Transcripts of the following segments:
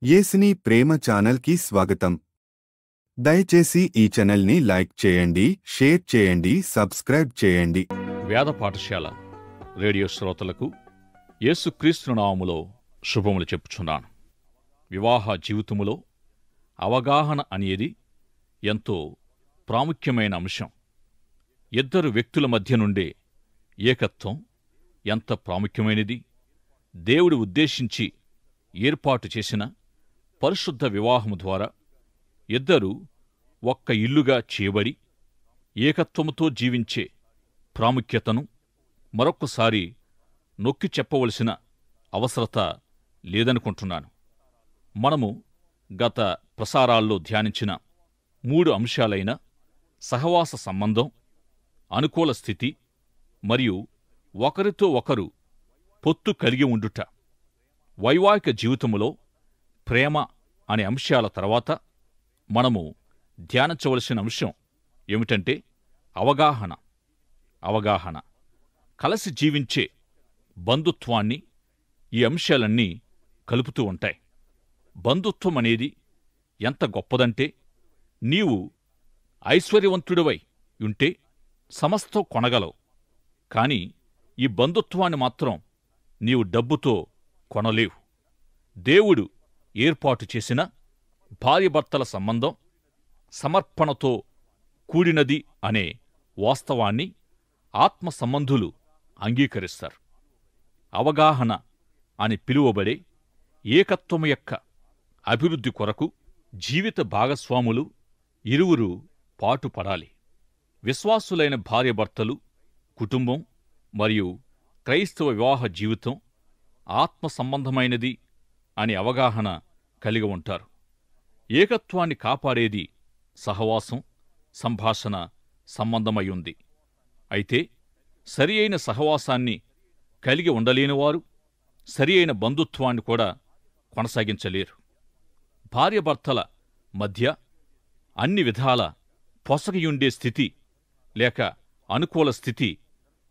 యేసుని ప్రేమ ఛానల్కి స్వాగతం. దయచేసి ఈ ఛానల్ని లైక్ చేయండి, షేర్ చేయండి, సబ్స్క్రైబ్ చేయండి. వేద పాఠశాల రేడియో శ్రోతలకు యేసుక్రీస్తు నామములో శుభములు చెప్పుచున్నాను. వివాహ జీవితములో అవగాహన అనేది ఎంతో ప్రాముఖ్యమైన అంశం. ఇద్దరు వ్యక్తుల మధ్య నుండే ఏకత్వం ఎంత ప్రాముఖ్యమైనది. దేవుడు ఉద్దేశించి ఏర్పాటు చేసిన పరిశుద్ధ వివాహము ద్వారా ఇద్దరూ ఒక్క ఇల్లుగా చేయబడి ఏకత్వముతో జీవించే ప్రాముఖ్యతను మరొక్కసారి నొక్కి చెప్పవలసిన అవసరత లేదనుకుంటున్నాను. మనము గత ప్రసారాల్లో ధ్యానించిన 3 అంశాలైన సహవాస సంబంధం, అనుకూల స్థితి మరియు ఒకరితో ఒకరు పొత్తు కలిగి ఉండుట, వైవాహిక జీవితములో ప్రేమ అనే అంశాల తర్వాత మనము ధ్యానించవలసిన అంశం ఏమిటంటే అవగాహన. కలిసి జీవించే బంధుత్వాన్ని ఈ అంశాలన్నీ కలుపుతూ ఉంటాయి. బంధుత్వం అనేది ఎంత గొప్పదంటే, నీవు ఐశ్వర్యవంతుడివై ఉంటే సమస్తం కొనగలవు. కాని ఈ బంధుత్వాన్ని మాత్రం నీవు డబ్బుతో కొనలేవు. దేవుడు ఏర్పాటు చేసిన భార్యాభర్తల సంబంధం సమర్పణతో కూడినది అనే వాస్తవాన్ని ఆత్మ సంబంధులు అంగీకరిస్తారు. అవగాహన అని పిలువబడే ఏకత్వము యొక్క అభివృద్ధి కొరకు జీవిత భాగస్వాములు ఇరువురు పాటుపడాలి. విశ్వాసులైన భార్యాభర్తలు, కుటుంబం మరియు క్రైస్తవ వివాహ జీవితం ఆత్మ సంబంధమైనది అనే అవగాహన కలిగి ఉంటారు. ఏకత్వాన్ని కాపాడేది సహవాసం, సంభాషణ సంబంధమయ్యుంది. అయితే సరి అయిన సహవాసాన్ని కలిగి ఉండలేనివారు సరి అయిన బంధుత్వాన్ని కూడా కొనసాగించలేరు. భార్యాభర్తల మధ్య అన్ని విధాల పొసగియుండే స్థితి లేక అనుకూల స్థితి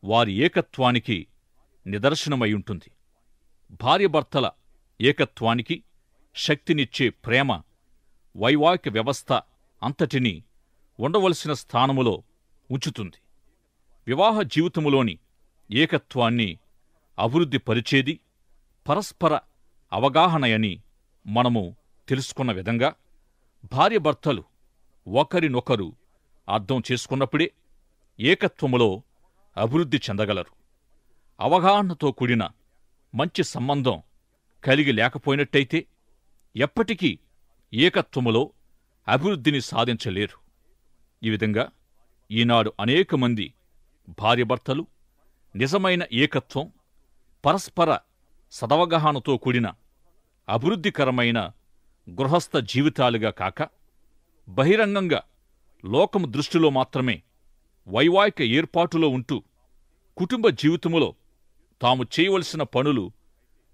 వారి ఏకత్వానికి నిదర్శనమయ్యుంటుంది. భార్యాభర్తల ఏకత్వానికి శక్తినిచ్చే ప్రేమ వైవాహిక వ్యవస్థ అంతటినీ ఉండవలసిన స్థానములో ఉంచుతుంది. వివాహ జీవితములోని ఏకత్వాన్ని అభివృద్ధి పరిచేది పరస్పర అవగాహనయని మనము తెలుసుకున్న విధంగా భార్యాభర్తలు ఒకరినొకరు అర్థం చేసుకున్నప్పుడే ఏకత్వములో అభివృద్ధి చెందగలరు. అవగాహనతో కూడిన మంచి సంబంధం కలిగి లేకపోయినట్టయితే ఎప్పటికీ ఏకత్వములో అభివృద్ధిని సాధించలేరు. ఈ విధంగా ఈనాడు అనేక మంది భార్యాభర్తలు నిజమైన ఏకత్వం, పరస్పర సదవగాహనతో కూడిన అభివృద్ధికరమైన గృహస్థ జీవితాలుగా కాక బహిరంగంగా లోకము దృష్టిలో మాత్రమే వైవాహిక ఏర్పాటులో ఉంటూ కుటుంబ జీవితములో తాము చేయవలసిన పనులు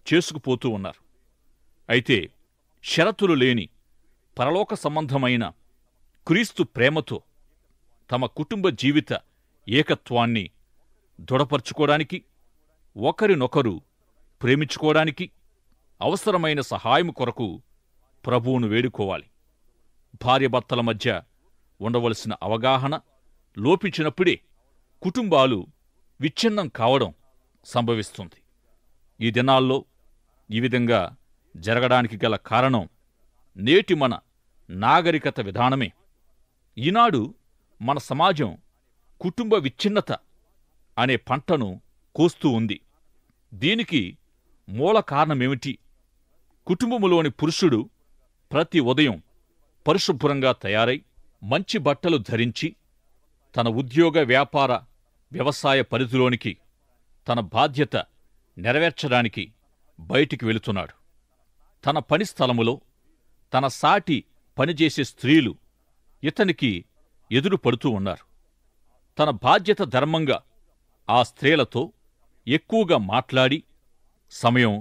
చేసుకుపోతూ ఉన్నారు. అయితే షరతులు లేని పరలోక సంబంధమైన క్రీస్తు ప్రేమతో తమ కుటుంబ జీవిత ఏకత్వాన్ని దృఢపరచుకోవడానికి, ఒకరినొకరు ప్రేమించుకోవడానికి అవసరమైన సహాయం కొరకు ప్రభువును వేడుకోవాలి. భార్యాభర్తల మధ్య ఉండవలసిన అవగాహన లోపించినప్పుడే కుటుంబాలు విచ్ఛిన్నం కావడం సంభవిస్తుంది. ఈ దినాల్లో ఈ విధంగా జరగడానికి గల కారణం నేటి మన నాగరికత విధానమే. ఈనాడు మన సమాజం కుటుంబ విచ్ఛిన్నత అనే పంటను కోస్తూ ఉంది. దీనికి మూల కారణమేమిటి? కుటుంబములోని పురుషుడు ప్రతి ఉదయం పరిశుభ్రంగా తయారై మంచి బట్టలు ధరించి తన ఉద్యోగ, వ్యాపార, వ్యవసాయ పరిధిలోనికి తన బాధ్యత నెరవేర్చడానికి బయటికి వెళుతున్నాడు. తన పని స్థలములో తన సాటి పనిచేసే స్త్రీలు ఇతనికి ఎదురు పడుతూ ఉన్నారు. తన బాధ్యత ధర్మంగా ఆ స్త్రీలతో ఎక్కువగా మాట్లాడి సమయం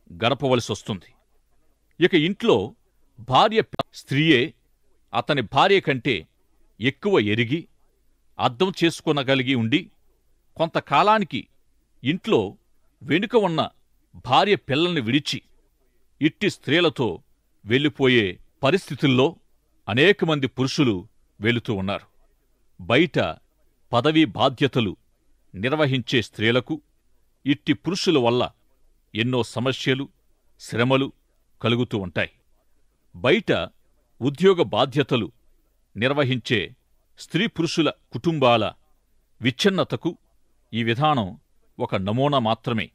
గడపవలసొస్తుంది. ఇక ఇంట్లో భార్య స్త్రీయే అతని భార్య కంటే ఎక్కువ ఎరిగి అర్థం చేసుకొనగలిగి ఉండి కొంతకాలానికి ఇంట్లో వెనుక ఉన్న భార్య పిల్లల్ని విడిచి ఇట్టి స్త్రీలతో వెళ్ళిపోయే పరిస్థితుల్లో అనేకమంది పురుషులు వెళుతూ ఉన్నారు. బయట పదవీ బాధ్యతలు నిర్వహించే స్త్రీలకు ఇట్టి పురుషుల వల్ల ఎన్నో సమస్యలు, శ్రమలు కలుగుతూ ఉంటాయి. బయట ఉద్యోగ బాధ్యతలు నిర్వహించే స్త్రీ పురుషుల కుటుంబాల విచ్ఛిన్నతకు ఈ విధానం ఒక నమూనా మాత్రమే.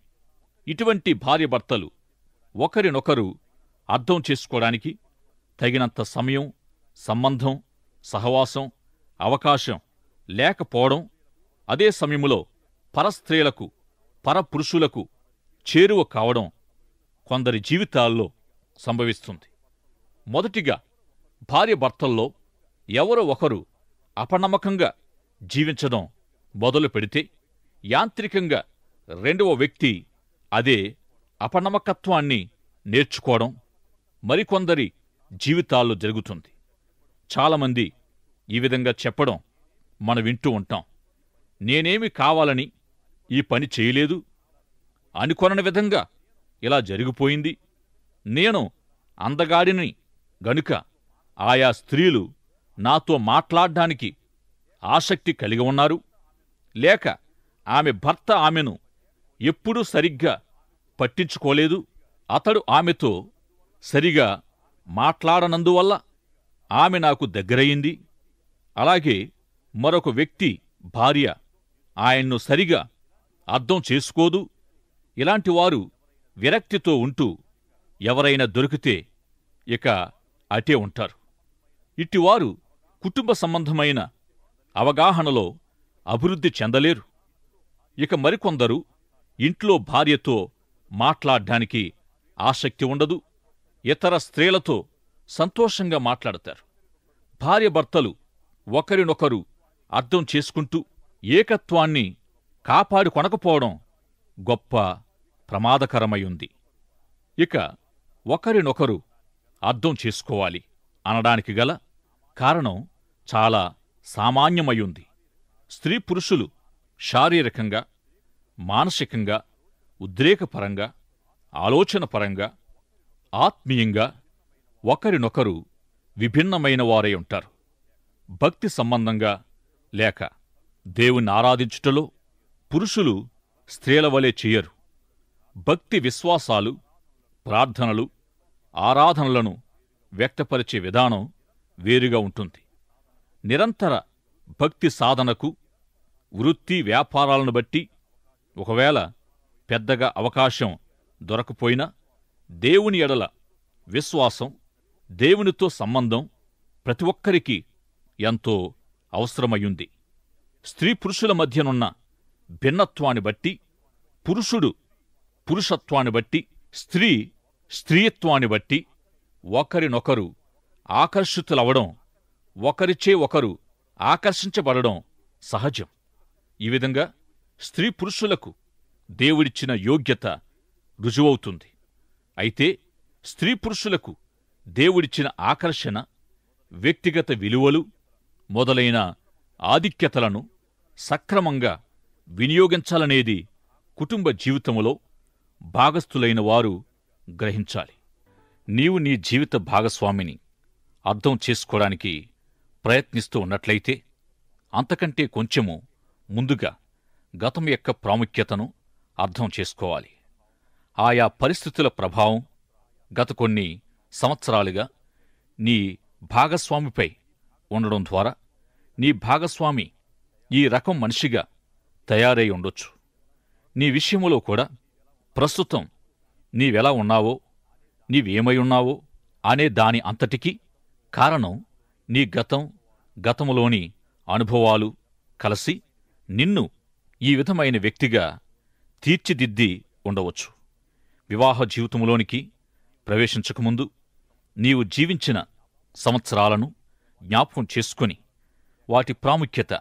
ఇటువంటి భార్యాభర్తలు ఒకరినొకరు అర్థం చేసుకోవడానికి తగినంత సమయం, సంబంధం, సహవాసం, అవకాశం లేకపోవడం, అదే సమయంలో పరస్త్రీలకు, పరపురుషులకు చేరువ కావడం కొందరి జీవితాల్లో సంభవిస్తుంది. మొదటిగా భార్యాభర్తల్లో ఎవరో ఒకరు అపనమ్మకంగా జీవించడం మొదలు పెడితే యాంత్రికంగా రెండవ వ్యక్తి అదే అపనమ్మకత్వాన్ని నేర్చుకోవడం మరికొందరి జీవితాల్లో జరుగుతుంది. చాలామంది ఈ విధంగా చెప్పడం మనం వింటూ ఉంటాం. నేనేమి కావాలని ఈ పని చేయలేదు, అనుకొనని విధంగా ఇలా జరిగిపోయింది, నేను అందగాడిని గనుక ఆయా స్త్రీలు నాతో మాట్లాడ్డానికి ఆసక్తి కలిగి ఉన్నారు, లేక ఆమె భర్త ఆమెను ఎప్పుడూ సరిగ్గా పట్టించుకోలేదు, అతడు ఆమెతో సరిగా మాట్లాడనందువల్ల ఆమె నాకు దగ్గరయింది, అలాగే మరొక వ్యక్తి భార్య ఆయన్ను సరిగా అర్థం చేసుకోదు. ఇలాంటివారు విరక్తితో ఉంటూ ఎవరైనా దొరికితే ఇక అటే ఉంటారు. ఇట్టివారు కుటుంబ సంబంధమైన అవగాహనలో అభివృద్ధి చెందలేరు. ఇక మరికొందరు ఇంట్లో భార్యతో మాట్లాడ్డానికి ఆసక్తి ఉండదు, ఇతర స్త్రీలతో సంతోషంగా మాట్లాడతారు. భార్యాభర్తలు ఒకరినొకరు అర్థం చేసుకుంటూ ఏకత్వాన్ని కాపాడుకొనకపోవడం గొప్ప ప్రమాదకరమైంది. ఇక ఒకరినొకరు అర్థం చేసుకోవాలి అనడానికి గల కారణం చాలా సామాన్యమయుంది. స్త్రీ పురుషులు శారీరకంగా, మానసికంగా, ఉద్రేకపరంగా, ఆలోచనపరంగా, ఆత్మీయంగా ఒకరినొకరు విభిన్నమైన వారై ఉంటారు. భక్తి సంబంధంగా లేక దేవుణ్ణి ఆరాధించుటలో పురుషులు స్త్రీల వలె చెయ్యరు. భక్తి విశ్వాసాలు, ప్రార్థనలు, ఆరాధనలను వ్యక్తపరిచే విధానం వేరుగా ఉంటుంది. నిరంతర భక్తి సాధనకు వృత్తి వ్యాపారాలను బట్టి ఒకవేళ పెద్దగా అవకాశం దొరకపోయినా దేవుని ఎడల విశ్వాసం, దేవునితో సంబంధం ప్రతి ఒక్కరికి ఎంతో అవసరమయ్యుంది. స్త్రీ పురుషుల మధ్యనున్న భిన్నత్వాన్ని బట్టి, పురుషుడు పురుషత్వాన్ని బట్టి, స్త్రీ స్త్రీయత్వాన్ని బట్టి ఒకరినొకరు ఆకర్షితులవడం, ఒకరిచే ఒకరు ఆకర్షించబడడం సహజం. ఈ విధంగా స్త్రీ పురుషులకు దేవుడిచ్చిన యోగ్యత రుజువవుతుంది. అయితే స్త్రీ పురుషులకు దేవుడిచ్చిన ఆకర్షణ, వ్యక్తిగత విలువలు మొదలైన ఆధిక్యతలను సక్రమంగా వినియోగించాలనేది కుటుంబ జీవితంలో భాగస్థులైన వారు గ్రహించాలి. నీవు నీ జీవిత భాగస్వామిని అర్థం చేసుకోవడానికి ప్రయత్నిస్తూ ఉన్నట్లయితే అంతకంటే కొంచెము ముందుగా గతం యొక్క ప్రాముఖ్యతను అర్థం చేసుకోవాలి. ఆయా పరిస్థితుల ప్రభావం గత కొన్ని సంవత్సరాలుగా నీ భాగస్వామిపై ఉండడం ద్వారా నీ భాగస్వామి ఈ రకం మనిషిగా తయారై ఉండొచ్చు. నీ విషయములో కూడా ప్రస్తుతం నీవెలా ఉన్నావో, నీవేమై ఉన్నావో అనే దాని అంతటికీ కారణం నీ గతములోని అనుభవాలు కలిసి నిన్ను ఈ విధమైన వ్యక్తిగా తీర్చిదిద్ది ఉండవచ్చు. వివాహ జీవితంలోనికి ప్రవేశించకముందు నీవు జీవించిన సంవత్సరాలను జ్ఞాపకం చేసుకుని వాటి ప్రాముఖ్యత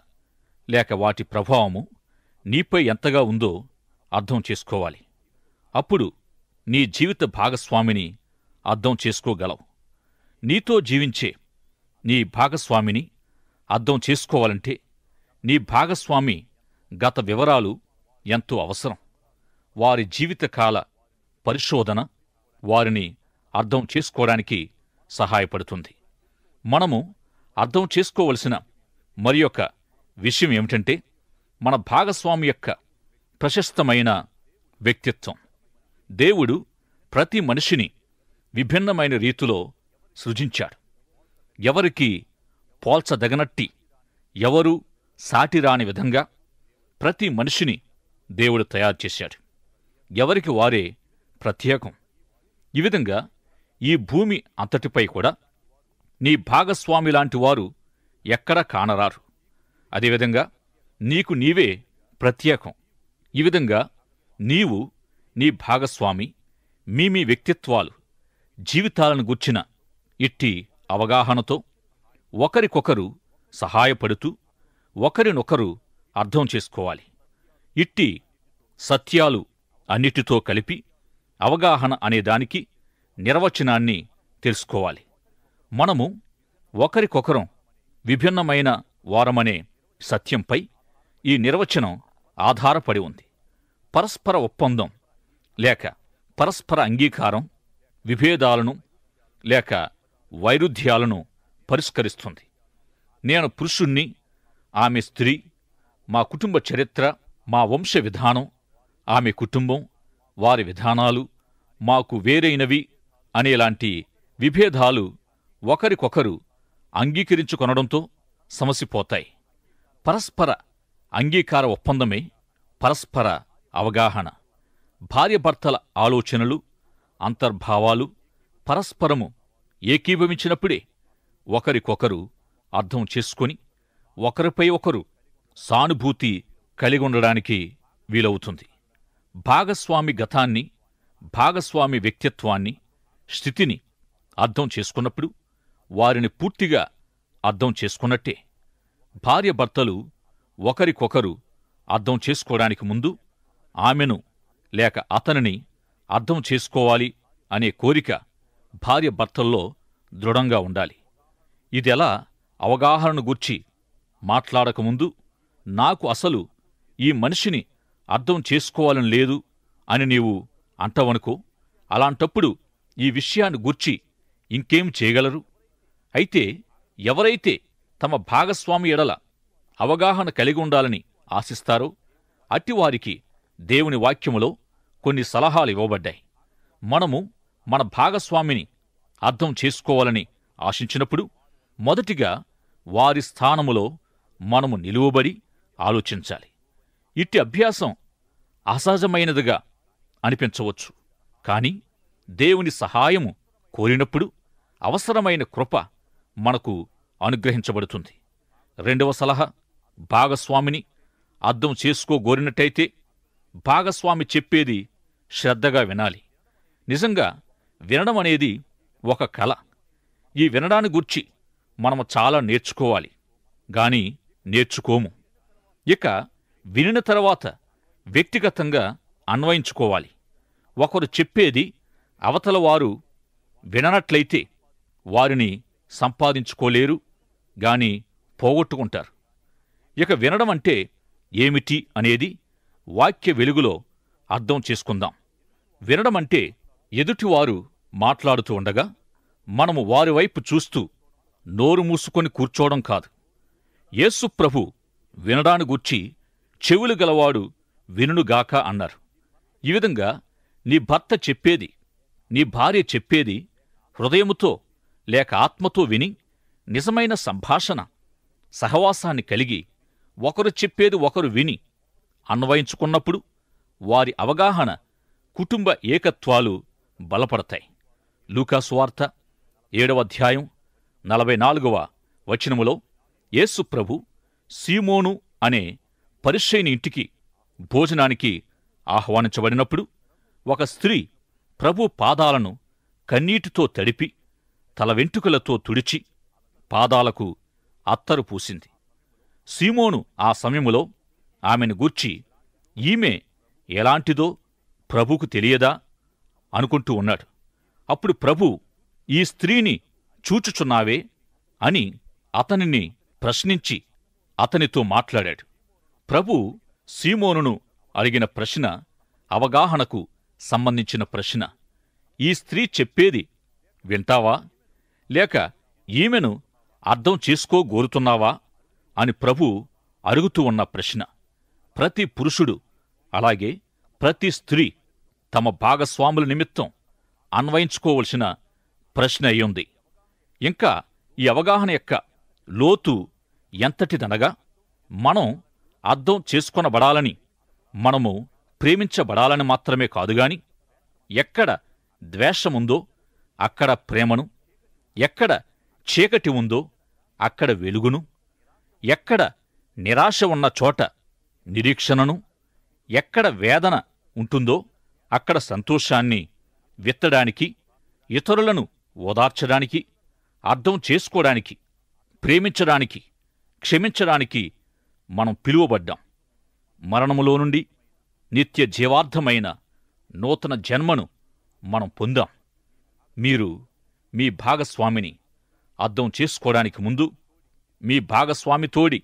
లేక వాటి ప్రభావము నీపై ఎంతగా ఉందో అర్థం చేసుకోవాలి. అప్పుడు నీ జీవిత భాగస్వామిని అర్థం చేసుకోగలవు. నీతో జీవించే నీ భాగస్వామిని అర్థం చేసుకోవాలంటే నీ భాగస్వామి గత వివరాలు ఎంతో అవసరం. వారి జీవితకాల పరిశోధన వారిని అర్థం చేసుకోవడానికి సహాయపడుతుంది. మనము అర్థం చేసుకోవలసిన మరి యొక్క విషయం ఏమిటంటే, మన భాగస్వామి యొక్క ప్రశస్తమైన వ్యక్తిత్వం. దేవుడు ప్రతి మనిషిని విభిన్నమైన రీతిలో సృజించాడు. ఎవరికి పోల్చదగనట్టి, ఎవరూ సాటిరాని విధంగా ప్రతి మనిషిని దేవుడు తయారు చేశాడు. ఎవరికి వారే ప్రత్యేకం. ఈ విధంగా ఈ భూమి అంతటిపై కూడా నీ భాగస్వామి లాంటి వారు ఎక్కడా కానరారు. అదేవిధంగా నీకు నీవే ప్రత్యేకం. ఈ విధంగా నీవు, నీ భాగస్వామి, మీ వ్యక్తిత్వాలు, జీవితాలను గూర్చిన ఇట్టి అవగాహనతో ఒకరికొకరు సహాయపడుతూ ఒకరినొకరు అర్థం చేసుకోవాలి. ఇట్టి సత్యాలు అన్నిటితో కలిపి అవగాహన అనేదానికి నిర్వచనాన్ని తెలుసుకోవాలి. మనము ఒకరికొకరం విభిన్నమైన వారమనే సత్యంపై ఈ నిర్వచనం ఆధారపడి ఉంది. పరస్పర ఒప్పందం లేక పరస్పర అంగీకారం విభేదాలను లేక వైరుధ్యాలను పరిష్కరిస్తుంది. నేను పురుషుణ్ణి, ఆమె స్త్రీ, మా కుటుంబ చరిత్ర, మా వంశ విధానం, ఆమె కుటుంబం, వారి విధానాలు మాకు వేరైనవి అనేలాంటి విభేదాలు ఒకరికొకరు అంగీకరించుకొనడంతో సమసిపోతాయి. పరస్పర అంగీకార ఒప్పందమే పరస్పర అవగాహన. భార్యభర్తల ఆలోచనలు, అంతర్భావాలు పరస్పరము ఏకీభవించినప్పుడే ఒకరికొకరు అర్థం చేసుకొని ఒకరిపై ఒకరు సానుభూతి కలిగుండడానికి వీలవుతుంది. భాగస్వామి గతాన్ని, భాగస్వామి వ్యక్తిత్వాన్ని, స్థితిని అర్థం చేసుకున్నప్పుడు వారిని పూర్తిగా అర్థం చేసుకున్నట్టే. భార్యభర్తలు ఒకరికొకరు అర్థం చేసుకోవడానికి ముందు ఆమెను లేక అతనిని అర్థం చేసుకోవాలి అనే కోరిక భార్యభర్తల్లో దృఢంగా ఉండాలి. ఇదెలా అవగాహనను గూర్చి మాట్లాడకముందు నాకు అసలు ఈ మనిషిని అర్థం చేసుకోవాలని లేదు అని నీవు అంటవనుకో, అలాంటప్పుడు ఈ విషయాన్ని గూర్చి ఇంకేం చేయగలరు? అయితే ఎవరైతే తమ భాగస్వామి ఎడల అవగాహన కలిగి ఉండాలని ఆశిస్తారో అట్టివారికి దేవుని వాక్యములో కొన్ని సలహాలు ఇవ్వబడ్డాయి. మనము మన భాగస్వామిని అర్థం చేసుకోవాలని ఆశించినప్పుడు మొదటిగా వారి స్థానములో మనము నిలువబడి ఆలోచించాలి. ఇట్టి అభ్యాసం అసహజమైనదిగా అనిపించవచ్చు, కాని దేవుని సహాయము కోరినప్పుడు అవసరమైన కృప మనకు అనుగ్రహించబడుతుంది. రెండవ సలహా, భాగస్వామిని అర్థం చేసుకోగోరినట్టయితే భాగస్వామి చెప్పేది శ్రద్ధగా వినాలి. నిజంగా వినడం అనేది ఒక కళ. ఈ వినడాన్ని గూర్చి మనము చాలా నేర్చుకోవాలి, గాని నేర్చుకోము. ఇక వినిన తర్వాత వ్యక్తిగతంగా అన్వయించుకోవాలి. ఒకరు చెప్పేది అవతల వారు విననట్లయితే వారిని సంపాదించుకోలేరు, గాని పోగొట్టుకుంటారు. ఇక వినడం అంటే ఏమిటి అనేది వాక్య వెలుగులో అర్థం చేసుకుందాం. వినడం అంటే ఎదుటివారు మాట్లాడుతూ ఉండగా మనము వారివైపు చూస్తూ నోరు మూసుకొని కూర్చోవడం కాదు. యేసు ప్రభు వినడాన్ని గూర్చి చెవులు గలవాడు వినుగాక అన్నారు. ఈ విధంగా నీ భర్త చెప్పేది, నీ భార్య చెప్పేది హృదయముతో లేక ఆత్మతో విని నిజమైన సంభాషణ, సహవాసాన్ని కలిగి ఒకరు చెప్పేది ఒకరు విని అన్వయించుకున్నప్పుడు వారి అవగాహన, కుటుంబ ఏకత్వాలు బలపడతాయి. లూకాసు వార్త 7వ అధ్యాయం 44వ వచనములో యేసు ప్రభు సీమోను అనే పరిసయ్యుని ఇంటికి భోజనానికి ఆహ్వానించబడినప్పుడు ఒక స్త్రీ ప్రభు పాదాలను కన్నీటితో తడిపి తల వెంట్రుకలతో తుడిచి పాదాలకు అత్తరు పూసింది. సీమోను ఆ సమయములో ఆమెను గూర్చి ఈమె ఎలాంటిదో ప్రభుకు తెలియదా అనుకుంటూ ఉన్నాడు. అప్పుడు ప్రభు, ఈ స్త్రీని చూచుచున్నావే అని అతనిని ప్రశ్నించి అతనితో మాట్లాడాడు. ప్రభు సీమోనును అడిగిన ప్రశ్న అవగాహనకు సంబంధించిన ప్రశ్న. ఈ స్త్రీ చెప్పేది వింటావా, లేక ఈమెను అర్థం చేసుకోగోరుతున్నావా అని ప్రభు అడుగుతూ ఉన్న ప్రశ్న. ప్రతి పురుషుడు అలాగే ప్రతి స్త్రీ తమ భాగస్వాముల నిమిత్తం అన్వయించుకోవలసిన ప్రశ్న అయ్యుంది. ఇంకా ఈ అవగాహన యొక్క లోతు ఎంతటిదనగా, మనం అర్థం చేసుకొనబడాలని, మనము ప్రేమించబడాలని మాత్రమే కాదుగాని, ఎక్కడ ద్వేషముందో అక్కడ ప్రేమను, ఎక్కడ చీకటి ఉందో అక్కడ వెలుగును, ఎక్కడ నిరాశ ఉన్న చోట నిరీక్షణను, ఎక్కడ వేదన ఉంటుందో అక్కడ సంతోషాన్ని విత్తడానికి, ఇతరులను ఓదార్చడానికి, అర్థం చేసుకోవడానికి, ప్రేమించడానికి, క్షమించడానికి మనం పిలువబడ్డాం. మరణములో నుండి నిత్య జీవార్థమైన నూతన జన్మను మనం పొందాం. మీరు మీ భాగస్వామిని అర్థం చేసుకోవడానికి ముందు మీ భాగస్వామితోడి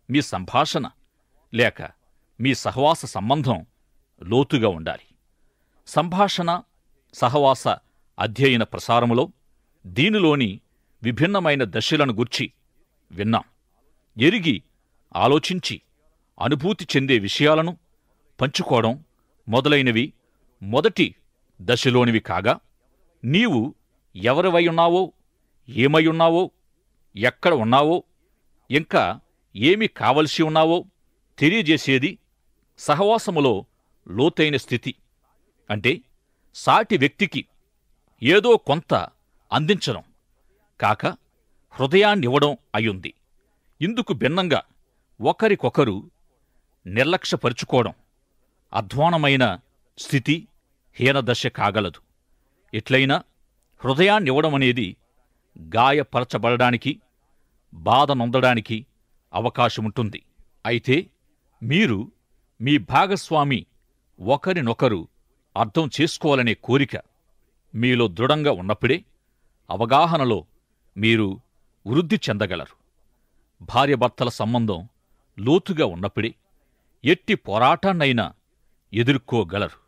మీ సంభాషణ లేక మీ సహవాస సంబంధం లోతుగా ఉండాలి. సంభాషణ, సహవాస అధ్యయన ప్రసారములో దీనిలోని విభిన్నమైన దశలను గుర్చి విన్నాం. ఎరిగి, ఆలోచించి, అనుభూతి చెందే విషయాలను పంచుకోవడం మొదలైనవి మొదటి దశలోనివి కాగా, నీవు ఎవరివై ఉన్నావో, ఏమై ఉన్నావో, ఎక్కడ ఉన్నావో, ఇంకా ఏమి కావలసి ఉన్నావో తెలియజేసేది సహవాసములో లోతైన స్థితి. అంటే సాటి వ్యక్తికి ఏదో కొంత అందించడం కాక హృదయాన్నివ్వడం అయ్యుంది. ఇందుకు భిన్నంగా ఒకరికొకరు నిర్లక్ష్యపరుచుకోవడం అధ్వానమైన స్థితి, హీనదశ కాగలదు. ఎట్లయినా హృదయాన్నివ్వడమనేది గాయపరచబడడానికి, బాధ నొందడానికి అవకాశముంటుంది. అయితే మీరు మీ భాగస్వామి ఒకరినొకరు అర్థం చేసుకోవాలనే కోరిక మీలో దృఢంగా ఉన్నప్పుడే అవగాహనలో మీరు వృద్ధి చెందగలరు. భార్యాభర్తల సంబంధం లోతుగా ఉన్నప్పుడే ఎట్టి పోరాటాన్నైనా ఎదుర్కోగలరు.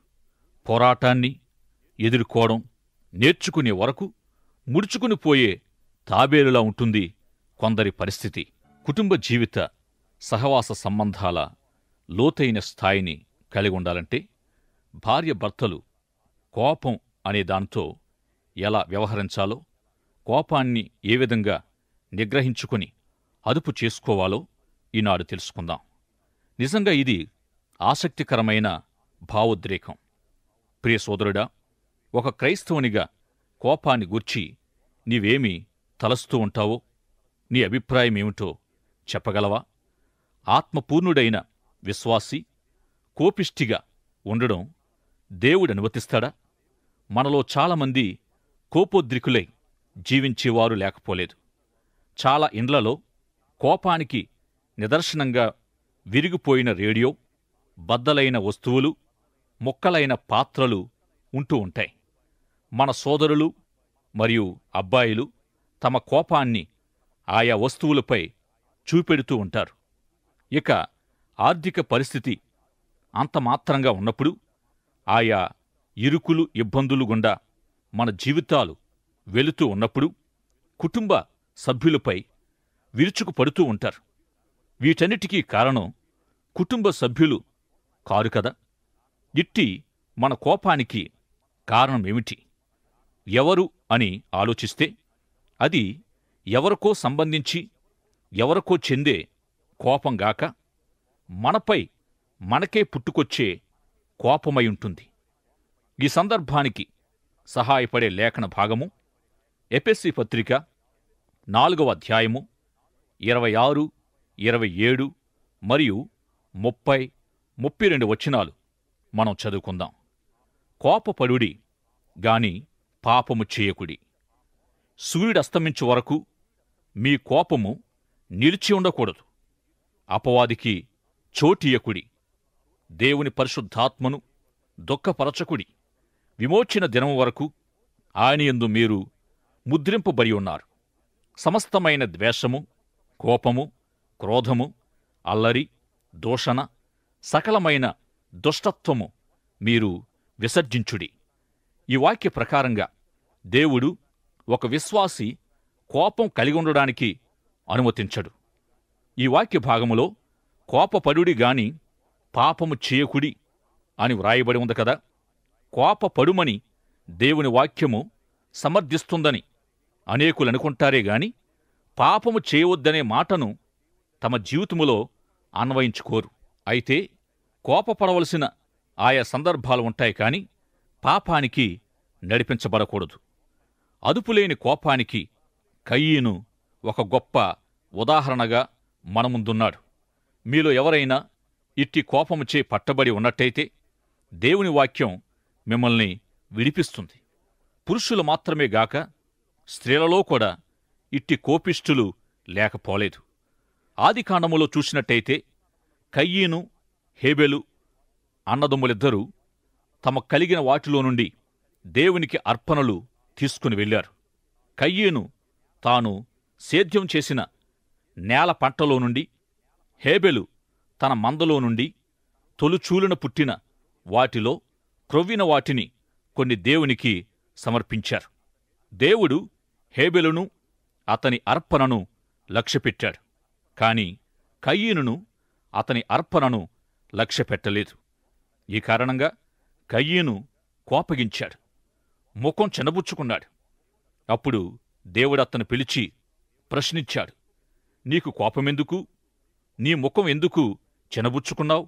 పోరాటాన్ని ఎదుర్కోవడం నేర్చుకునే వరకు ముడుచుకునిపోయే తాబేలులా ఉంటుంది కొందరి పరిస్థితి. కుటుంబ జీవిత సహవాస సంబంధాల లోతైన స్థాయిని కలిగి ఉండాలంటే భార్యాభర్తలు కోపం అనే దాంతో ఎలా వ్యవహరించాలో, కోపాన్ని ఏ విధంగా నిగ్రహించుకుని అదుపు చేసుకోవాలో ఈనాడు తెలుసుకుందాం. నిజంగా ఇది ఆసక్తికరమైన భావోద్రేకం. ప్రియ సోదరుడా, ఒక క్రైస్తవునిగా కోపాన్ని గూర్చి నీవేమి తలస్తూ ఉంటావో, నీ అభిప్రాయమేమిటో చెప్పగలవా? ఆత్మపూర్ణుడైన విశ్వాసి కోపిష్టిగా ఉండడం దేవుడనుమతిస్తాడా? మనలో చాలామంది కోపోద్రికులై జీవించేవారు లేకపోలేదు. చాలా ఇండ్లలో కోపానికి నిదర్శనంగా విరిగిపోయిన రేడియో, బద్దలైన వస్తువులు, ముక్కలైన పాత్రలు ఉంటూ ఉంటాయి. మన సోదరులు మరియు అబ్బాయిలు తమ కోపాన్ని ఆయా వస్తువులపై చూపెడుతూ ఉంటారు. ఇక ఆర్థిక పరిస్థితి అంతమాత్రంగా ఉన్నప్పుడు ఆయా ఇరుకులు, ఇబ్బందులు గుండా మన జీవితాలు వెళుతూ ఉన్నప్పుడు కుటుంబ సభ్యులపై విరుచుకుపడుతూ ఉంటారు. వీటన్నిటికీ కారణం కుటుంబ సభ్యులు కారు కదా. ఇట్టి మన కోపానికి కారణమేమిటి? ఎవరు అని ఆలోచిస్తే అది ఎవరికో సంబంధించి, ఎవరికో చెందే కోపంగాక మనపై మనకే పుట్టుకొచ్చే కోపమై ఉంటుంది. ఈ సందర్భానికి సహాయపడే లేఖన భాగము ఎఫెసీ పత్రిక 4వ అధ్యాయము 26, 27 మరియు 30, 32 వచనాలు మనం చదువుకుందాం. కోపపడుడి గాని పాపము చేయకుడి. సూర్యుడస్తమించు వరకు మీ కోపము నిలిచి ఉండకూడదు. అపవాదికి చోటియకుడి. దేవుని పరిశుద్ధాత్మను దుఃఖపరచకుడి. విమోచన దినము వరకు ఆయనయందు మీరు ముద్రింపబడి ఉన్నారు. సమస్తమైన ద్వేషము, కోపము, క్రోధము, అల్లరి, దూషణ, సకలమైన దుష్టత్వము మీరు విసర్జించుడి. ఈ వాక్య ప్రకారంగా దేవుడు ఒక విశ్వాసి కోపం కలిగి ఉండడానికి అనుమతించడు. ఈ వాక్య భాగములో కోపపడుడి గాని పాపము చేయకుడి అని వ్రాయబడి ఉంది కదా. కోపపడుమని దేవుని వాక్యము సమర్థిస్తుందని అనేకులు అనుకుంటారే గాని పాపము చేయవద్దనే మాటను తమ జీవితములో అన్వయించుకోరు. అయితే కోపపడవలసిన ఆయా సందర్భాలు ఉంటాయి కాని పాపానికి నడిపించబడకూడదు. అదుపులేని కోపానికి కయీను ఒక గొప్ప ఉదాహరణగా మన ముందున్నాడు. మీలో ఎవరైనా ఇట్టి కోపముచే పట్టబడి ఉన్నట్టయితే దేవుని వాక్యం మిమ్మల్ని విడిపిస్తుంది. పురుషులు మాత్రమే గాక స్త్రీలలో కూడా ఇట్టి కోపిష్ఠులు లేకపోలేదు. ఆదికాండములో చూసినట్టయితే కయీను, హేబెలు అన్నదమ్ములిద్దరూ తమ కలిగిన వాటిలో నుండి దేవునికి అర్పణలు తీసుకుని వెళ్లారు. కయీను తాను సేద్యం చేసిన నేల పంటలో నుండి, హేబెలు తన మందలో నుండి తొలుచూలున పుట్టిన వాటిలో క్రొవ్విన వాటిని కొన్ని దేవునికి సమర్పించారు. దేవుడు హేబెలును అతని అర్పణను లక్ష్యపెట్టాడు. కాని కయీనును అతని అర్పణను లక్ష్యపెట్టలేదు. ఈ కారణంగా కయీను కోపగించాడు, ముఖం చిన్నబుచ్చుకున్నాడు. అప్పుడు దేవుడతను పిలిచి ప్రశ్నించాడు, నీకు కోపమెందుకు? నీ ముఖం ఎందుకు చిన్నబుచ్చుకున్నావు?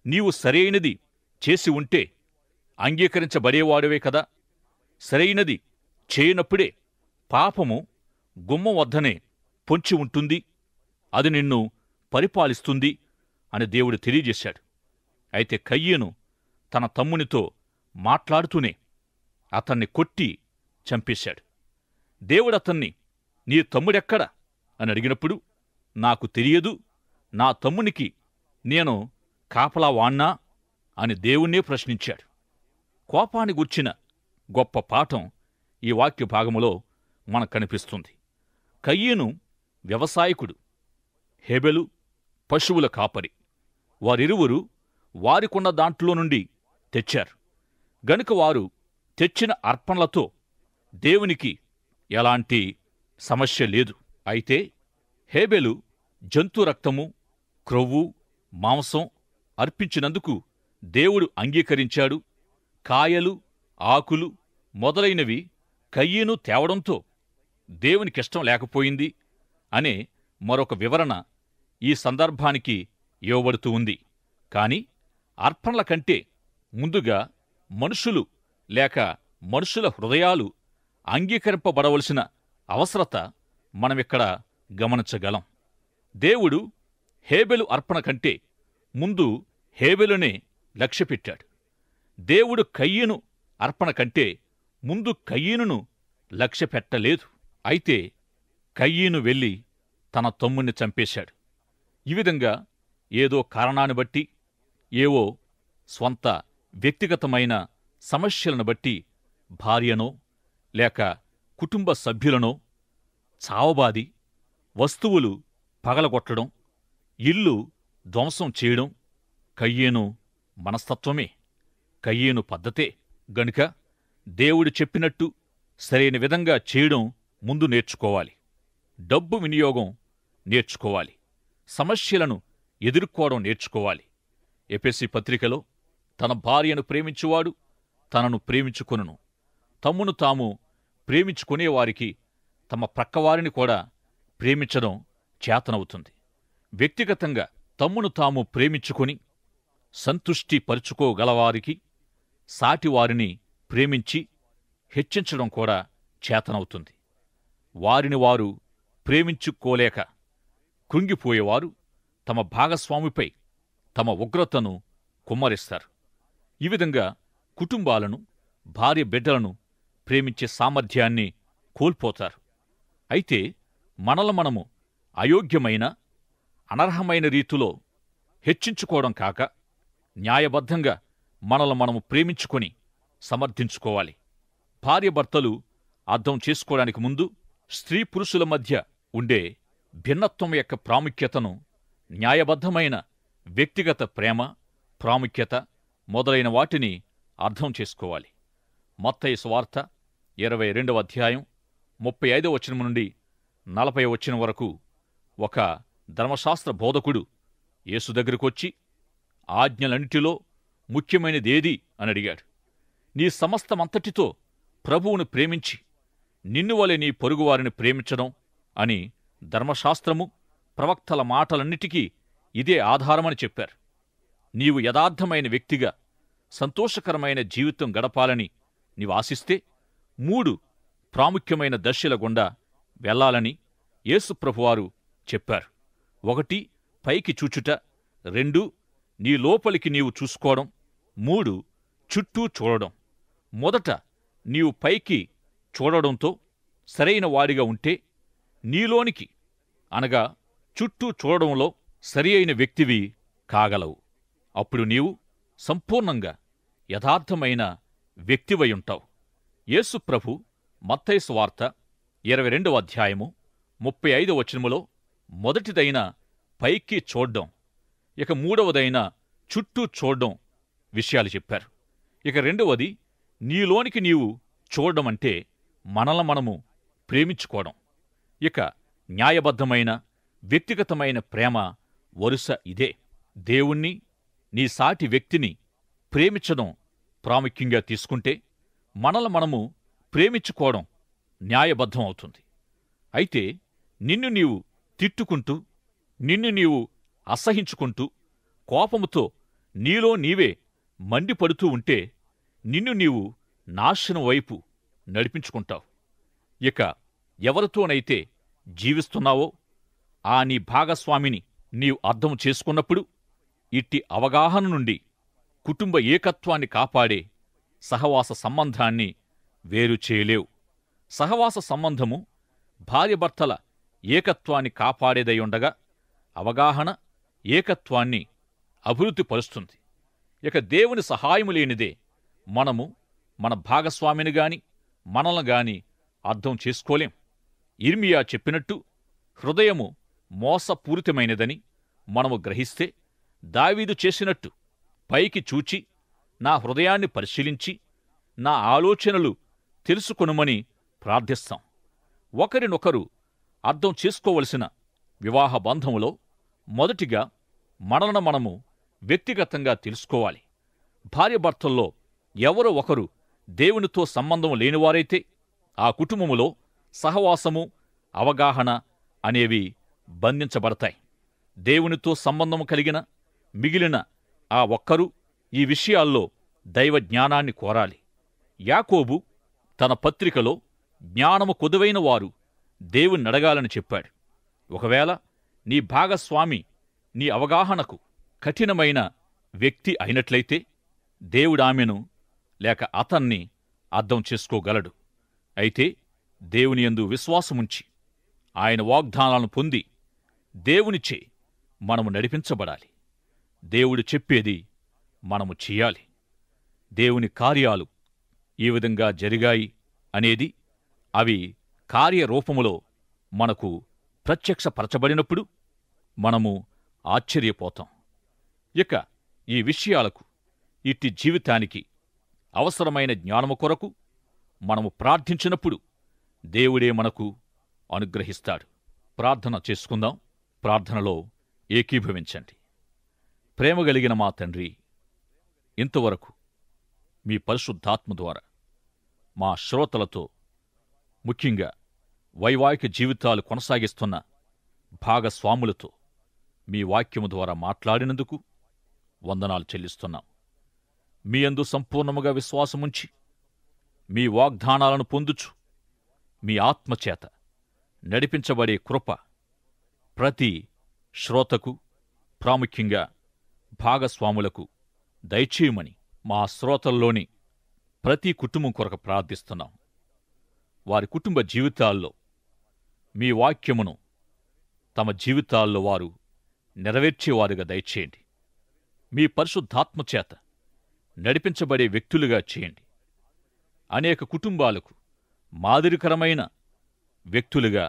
నీవు సరైనది చేసి ఉంటే అంగీకరించబడేవాడువే కదా. సరైనది చేయనప్పుడే పాపము గుమ్మం వద్దనే పొంచి ఉంటుంది, అది నిన్ను పరిపాలిస్తుంది అని దేవుడు తెలియజేశాడు. అయితే కయీను తన తమ్మునితో మాట్లాడుతూనే అతన్ని కొట్టి చంపేశాడు. దేవుడతన్ని నీ తమ్ముడెక్కడ అని అడిగినప్పుడు, నాకు తెలియదు, నా తమ్మునికి నేను కాపలా వాణ్ణా అని దేవుణ్ణే ప్రశ్నించాడు. కోపాన్ని గుర్చిన గొప్ప పాఠం ఈ వాక్య భాగములో మనకు కనిపిస్తుంది. కయీను వ్యవసాయకుడు, హేబెలు పశువుల కాపరి. వారిరువురు వారికున్న దాంట్లో నుండి తెచ్చారు గనుక వారు తెచ్చిన అర్పణలతో దేవునికి ఎలాంటి సమస్య లేదు. అయితే హేబెలు జంతు రక్తము, క్రొవ్వు, మాంసం అర్పించినందుకు దేవుడు అంగీకరించాడు. కాయలు, ఆకులు మొదలైనవి కయీను తేవడంతో దేవునికిష్టం లేకపోయింది అనే మరొక వివరణ ఈ సందర్భానికి ఇవ్వబడుతూ ఉంది. కాని అర్పణల కంటే ముందుగా మనుషులు లేక మనుషుల హృదయాలు అంగీకరింపబడవలసిన అవసరత మనమిక్కడ గమనించగలం. దేవుడు హేబెలు అర్పణ కంటే ముందు హేబెలునే లక్ష్యపెట్టాడు. దేవుడు కయీను అర్పణ కంటే ముందు కయీనును లక్ష్యపెట్టలేదు. అయితే కయీను వెళ్ళి తన తమ్ముణ్ణి చంపేశాడు. ఈ విధంగా ఏదో కారణాన్ని బట్టి, ఏవో స్వంత వ్యక్తిగతమైన సమస్యలను బట్టి భార్యనో లేక కుటుంబ సభ్యులనో చావబాది, వస్తువులు పగలగొట్టడం, ఇల్లు ధ్వంసం చేయడం కయీను మనస్తత్వమే, కయీను పద్ధతే. గనుక దేవుడు చెప్పినట్టు సరైన విధంగా చేయడం ముందు నేర్చుకోవాలి. డబ్బు వినియోగం నేర్చుకోవాలి. సమస్యలను ఎదుర్కోవడం నేర్చుకోవాలి. ఎఫెసీ పత్రికలో తన భార్యను ప్రేమించువాడు తనను ప్రేమించుకొనును, తమ్మును తాము ప్రేమించుకునేవారికి తమ ప్రక్కవారిని కూడా ప్రేమించడం చేతనవుతుంది. వ్యక్తిగతంగా తమ్మును తాము ప్రేమించుకొని సంతుష్టి పరుచుకోగలవారికి సాటివారిని ప్రేమించి హెచ్చించడం కూడా చేతనవుతుంది. వారిని వారు ప్రేమించుకోలేక కృంగిపోయేవారు తమ భాగస్వామిపై తమ ఉగ్రతను కుమ్మరిస్తారు. ఈ విధంగా కుటుంబాలను, భార్య బిడ్డలను ప్రేమించే సామర్థ్యాన్ని కోల్పోతారు. అయితే మనము అయోగ్యమైన, అనర్హమైన రీతిలో హెచ్చించుకోవడం కాక న్యాయబద్ధంగా మనము ప్రేమించుకొని సమర్థించుకోవాలి. భార్యభర్తలు అర్థం చేసుకోవడానికి ముందు స్త్రీ పురుషుల మధ్య ఉండే భిన్నత్వం యొక్క ప్రాముఖ్యతను, న్యాయబద్ధమైన వ్యక్తిగత ప్రేమ, ప్రాముఖ్యత మొదలైన వాటిని అర్థం చేసుకోవాలి. మత్తయి సువార్త 22వ అధ్యాయం 35వ వచనం నుండి 40 వచనం వరకు ఒక ధర్మశాస్త్ర బోధకుడు యేసు దగ్గరకొచ్చి ఆజ్ఞలన్నిటిలో ముఖ్యమైనదేది అని అడిగాడు. నీ సమస్తమంతటితో ప్రభువును ప్రేమించి నిన్ను వలె నీ పొరుగువారిని ప్రేమించడం అని ధర్మశాస్త్రము ప్రవక్తల మాటలన్నిటికీ ఇదే ఆధారమని చెప్పారు. నీవు యథార్థమైన వ్యక్తిగా సంతోషకరమైన జీవితం గడపాలని నీవు ఆశిస్తే 3 ప్రాముఖ్యమైన దశల గుండా వెళ్లాలని యేసుప్రభువారు చెప్పారు. 1 పైకి చూచుట, 2 నీ లోపలికి నీవు చూసుకోవడం, 3 చుట్టూ చూడడం. మొదట నీవు పైకి చూడడంతో సరైన వాడిగా ఉంటే నీలోనికి అనగా చుట్టూ చూడడంలో సరి అయిన వ్యక్తివి కాగలవు. అప్పుడు నీవు సంపూర్ణంగా యథార్థమైన వ్యక్తివై ఉంటావు. యేసుప్రభు మత్తయి సువార్త 22వ అధ్యాయము 35వ వచనములో మొదటిదైన పైకి చూడ్డం, ఇక 3వదైన చుట్టూ చూడ్డం విషయాలు చెప్పారు. ఇక 2వది నీలోనికి నీవు చూడడం అంటే మనల్ని మనము ప్రేమించుకోవడం. ఇక న్యాయబద్ధమైన వ్యక్తిగతమైన ప్రేమ వరుస ఇదే. దేవుణ్ణి, నీ సాటి వ్యక్తిని ప్రేమించడం ప్రాముఖ్యంగా తీసుకుంటే మనల్ని మనము ప్రేమించుకోవడం న్యాయబద్ధం అవుతుంది. అయితే నిన్ను నీవు తిట్టుకుంటూ, నిన్ను నీవు అసహించుకుంటూ, కోపముతో నీలో నీవే మండిపడుతూ ఉంటే నిన్ను నీవు నాశనం వైపు నడిపించుకుంటావు. ఇక ఎవరితోనైతే జీవిస్తున్నావో ఆ నీ భాగస్వామిని నీవు అర్థం చేసుకున్నప్పుడు ఇట్టి అవగాహన నుండి కుటుంబ ఏకత్వాన్ని కాపాడే సహవాస సంబంధాన్ని వేరు చేయలేవు. సహవాస సంబంధము భార్యభర్తల ఏకత్వాన్ని కాపాడేదై ఉండగా అవగాహన ఏకత్వాన్ని అభివృద్ధిపరుస్తుంది. ఇక దేవుని సహాయము లేనిదే మనము మన భాగస్వామిని గాని మనల్ని గాని అర్థం చేసుకోలేం. ఇర్మియా చెప్పినట్టు హృదయము మోసపూరితమైనదని మనము గ్రహిస్తే దావీదు చేసినట్టు పైకి చూచి నా హృదయాన్ని పరిశీలించి నా ఆలోచనలు తెలుసుకొనుమని ప్రార్థిస్తాం. ఒకరినొకరు అర్థం చేసుకోవలసిన వివాహ బంధములో మొదటిగా మనలను మనము వ్యక్తిగతంగా తెలుసుకోవాలి. భార్యభర్తల్లో ఎవరో ఒకరు దేవునితో సంబంధం లేనివారైతే ఆ కుటుంబములో సహవాసము, అవగాహన అనేవి బంధించబడతాయి. దేవునితో సంబంధము కలిగిన మిగిలిన ఆ ఒక్కరూ ఈ విషయాల్లో దైవ జ్ఞానాన్ని కోరాలి. యాకోబు తన పత్రికలో జ్ఞానము కొదువైన వారు దేవుణ్ణడగాలని చెప్పాడు. ఒకవేళ నీ భాగస్వామి నీ అవగాహనకు కఠినమైన వ్యక్తి అయినట్లయితే దేవుడామెను లేక అతన్ని అర్థం చేసుకోగలడు. అయితే దేవునియందు విశ్వాసముంచి ఆయన వాగ్దానాలను పొంది దేవునిచే మనము నడిపించబడాలి. దేవుడు చెప్పేది మనము చెయ్యాలి. దేవుని కార్యాలు ఈ విధంగా జరిగాయి అనేది అవి కార్యరూపములో మనకు ప్రత్యక్షపరచబడినప్పుడు మనము ఆశ్చర్యపోతాం. ఇక ఈ విషయాలకు, ఇట్టి జీవితానికి అవసరమైన జ్ఞానము కొరకు మనము ప్రార్థించినప్పుడు దేవుడే మనకు అనుగ్రహిస్తాడు. ప్రార్థన చేసుకుందాం. ప్రార్థనలో ఏకీభవించండి. ప్రేమగలిగిన మా తండ్రి, ఇంతవరకు మీ పరిశుద్ధాత్మ ద్వారా మా శ్రోతలతో, ముఖ్యంగా వైవాహిక జీవితాలు కొనసాగిస్తున్న భాగస్వాములతో మీ వాక్యము ద్వారా మాట్లాడినందుకు వందనాలు చెల్లిస్తున్నాం. మీ యందు సంపూర్ణముగా విశ్వాసముంచి మీ వాగ్దానాలను పొందుచు మీ ఆత్మచేత నడిపించబడే కృప ప్రతి శ్రోతకు, ప్రాముఖ్యంగా భాగస్వాములకు దయచేయమని మా శ్రోతల్లోని ప్రతి కుటుంబం కొరకు ప్రార్థిస్తున్నాం. వారి కుటుంబ జీవితాల్లో మీ వాక్యమును తమ జీవితాల్లో వారు నెరవేర్చేవారుగా దయచేయండి. మీ పరిశుద్ధాత్మచేత నడిపించబడే వ్యక్తులుగా చేయండి. అనేక కుటుంబాలకు మాదిరికరమైన వ్యక్తులుగా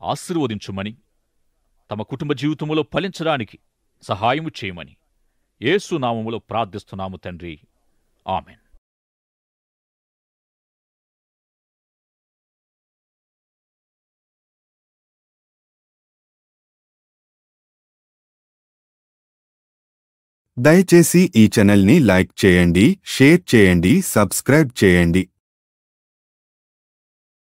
ఆశీర్వదించుమని, తమ కుటుంబ జీవితంలో ఫలించడానికి సహాయము చేయమని యేసు నామములో ప్రార్థిస్తున్నాము తండ్రి. ఆమెన్. దయచేసి ఈ ఛానల్ని లైక్ చేయండి, షేర్ చేయండి, సబ్స్క్రైబ్ చేయండి.